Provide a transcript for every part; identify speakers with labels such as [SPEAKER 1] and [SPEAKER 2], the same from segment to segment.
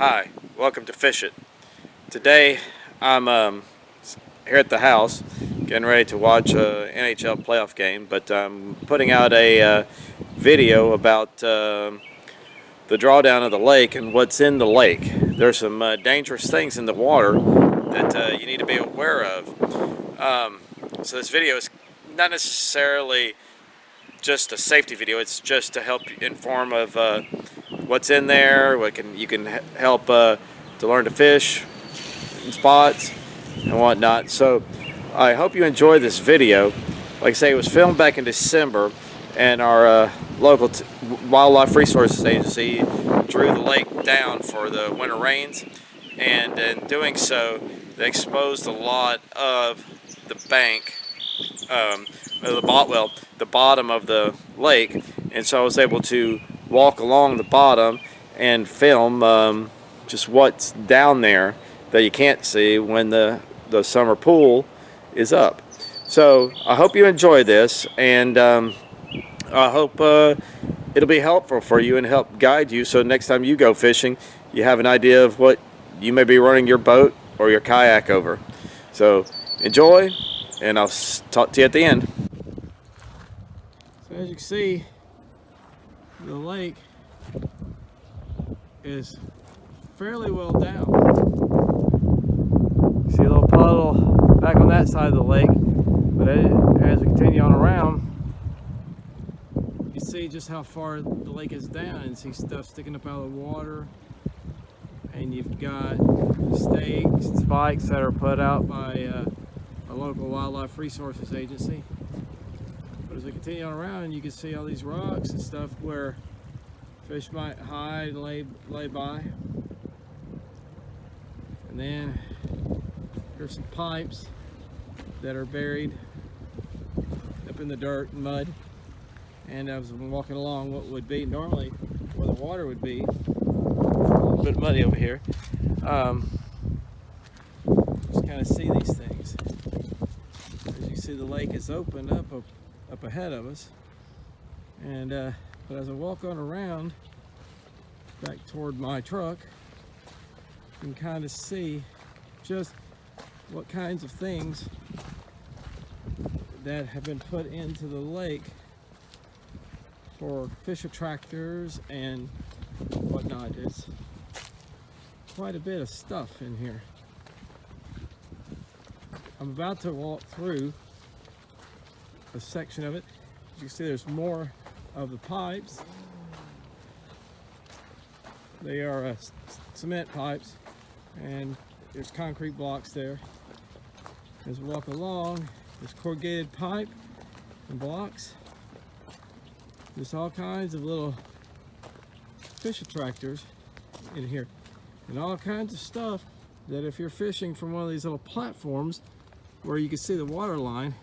[SPEAKER 1] Hi, welcome to Fish It. Today I'm here at the house getting ready to watch a NHL playoff game, but I'm putting out a video about the drawdown of the lake and what's in the lake. There's some dangerous things in the water that you need to be aware of. So this video is not necessarily just a safety video, it's just to help inform of what's in there, you can help to learn to fish in spots and whatnot. So I hope you enjoy this video. Like I say, it was filmed back in December, and our local wildlife resources agency drew the lake down for the winter rains, and in doing so they exposed a lot of the bank, the bottom of the lake, and so I was able to walk along the bottom and film just what's down there that you can't see when the summer pool is up. So I hope you enjoy this, and I hope it'll be helpful for you and help guide you, so next time you go fishing you have an idea of what you may be running your boat or your kayak over. So enjoy, and I'll talk to you at the end. So as you can see, the lake is fairly well down. See a little puddle back on that side of the lake, but as we continue on around, you see just how far the lake is down, and see stuff sticking up out of the water, and you've got stakes and spikes that are put out by a local wildlife resources agency. But as we continue on around, you can see all these rocks and stuff where fish might hide and lay by. And then there's some pipes that are buried up in the dirt and mud. And as I'm walking along what would be normally where the water would be, a little bit muddy over here, just kind of see these things. As you see, the lake is opened up ahead of us, and but as I walk on around back toward my truck, you can kind of see just what kinds of things that have been put into the lake for fish attractors and whatnot. It's quite a bit of stuff in here. I'm about to walk through a section of it. As you can see, there's more of the pipes. They are cement pipes, and there's concrete blocks there. As we walk along, there's corrugated pipe and blocks. There's all kinds of little fish attractors in here, and all kinds of stuff that if you're fishing from one of these little platforms where you can see the water line,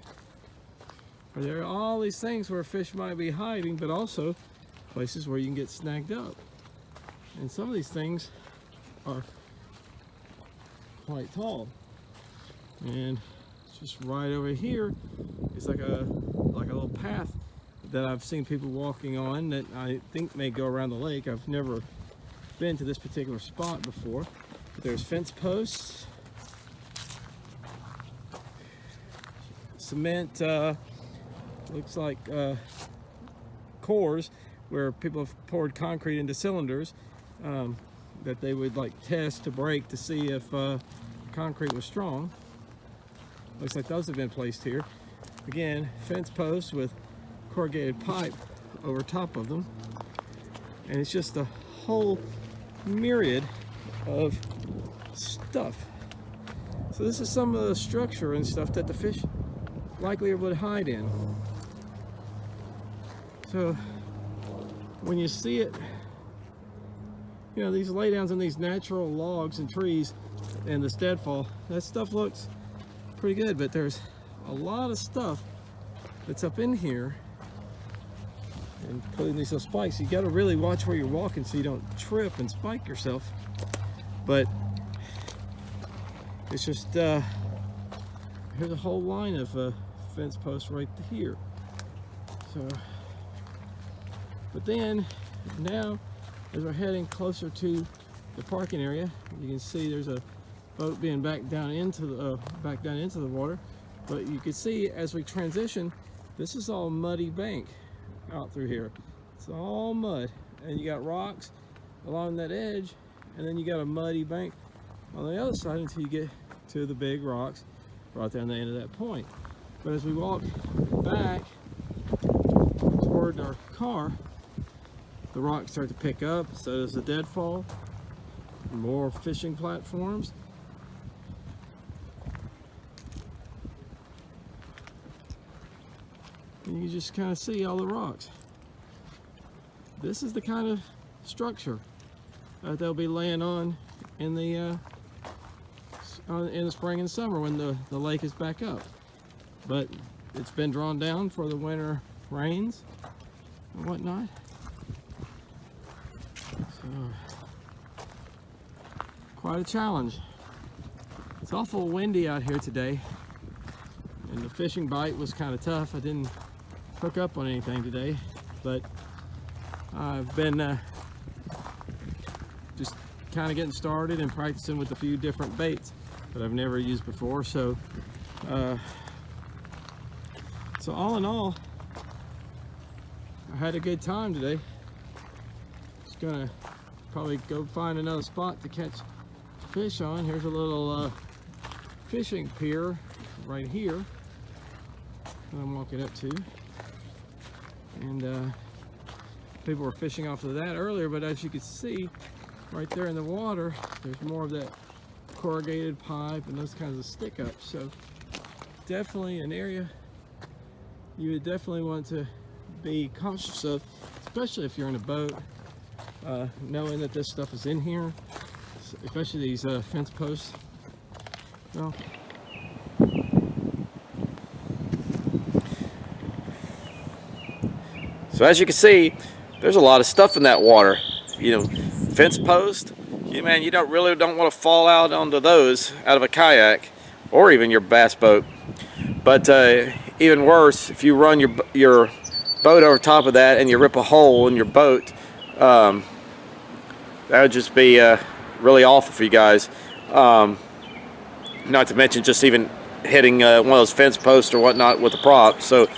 [SPEAKER 1] there are all these things where fish might be hiding, but also places where you can get snagged up. And some of these things are quite tall. And just right over here is like a little path that I've seen people walking on that I think may go around the lake. I've never been to this particular spot before. But there's fence posts, cement, looks like cores where people have poured concrete into cylinders that they would like test to break to see if concrete was strong. Looks like those have been placed here. Again, fence posts with corrugated pipe over top of them, and it's just a whole myriad of stuff. So this is some of the structure and stuff that the fish likely would hide in. So when you see it, you know, these laydowns and these natural logs and trees and this deadfall, that stuff looks pretty good, but there's a lot of stuff that's up in here, including these little spikes. You got to really watch where you're walking so you don't trip and spike yourself. But it's just here's a whole line of fence posts right here. So, but then now as we're heading closer to
[SPEAKER 2] the parking area. You can see there's a boat being backed down into the water. But you can see as we transition, this is all muddy bank out through here. It's all mud, and you got rocks along that edge, and then you got a muddy bank on the other side until you get to the big rocks right down the end of that point. But as we walk back toward our car, the rocks start to pick up, so does the deadfall, more fishing platforms. And you just kind of see all the rocks. This is the kind of structure that they'll be laying on in the spring and summer when the lake is back up. But it's been drawn down for the winter rains and whatnot. So, quite a challenge. It's awful windy out here today, and the fishing bite was kind of tough. I didn't hook up on anything today, but I've been just kind of getting started and practicing with a few different baits that I've never used before. So all in all, I had a good time today. Just gonna probably go find another spot to catch fish on. Here's a little fishing pier right here that I'm walking up to, and people were fishing off of that earlier, but as you can see right there in the water, there's more of that corrugated pipe and those kinds of stick-ups. So definitely an area you would definitely want to be cautious of, especially if you're in a boat, knowing that this stuff is in here, especially these fence posts. Well,
[SPEAKER 1] So as you can see, there's a lot of stuff in that water. You know, fence post. Man, you don't want to fall out onto those out of a kayak or even your bass boat. But even worse, if you run your boat over top of that and you rip a hole in your boat, that would just be really awful for you guys. Not to mention just even hitting one of those fence posts or whatnot with a prop. So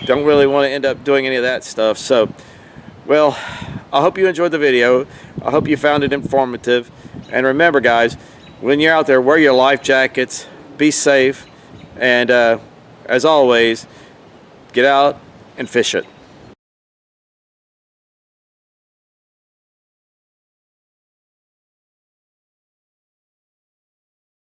[SPEAKER 1] don't really want to end up doing any of that stuff. So, well, I hope you enjoyed the video. I hope you found it informative. And remember, guys, when you're out there, wear your life jackets, be safe, and as always, get out and fish it.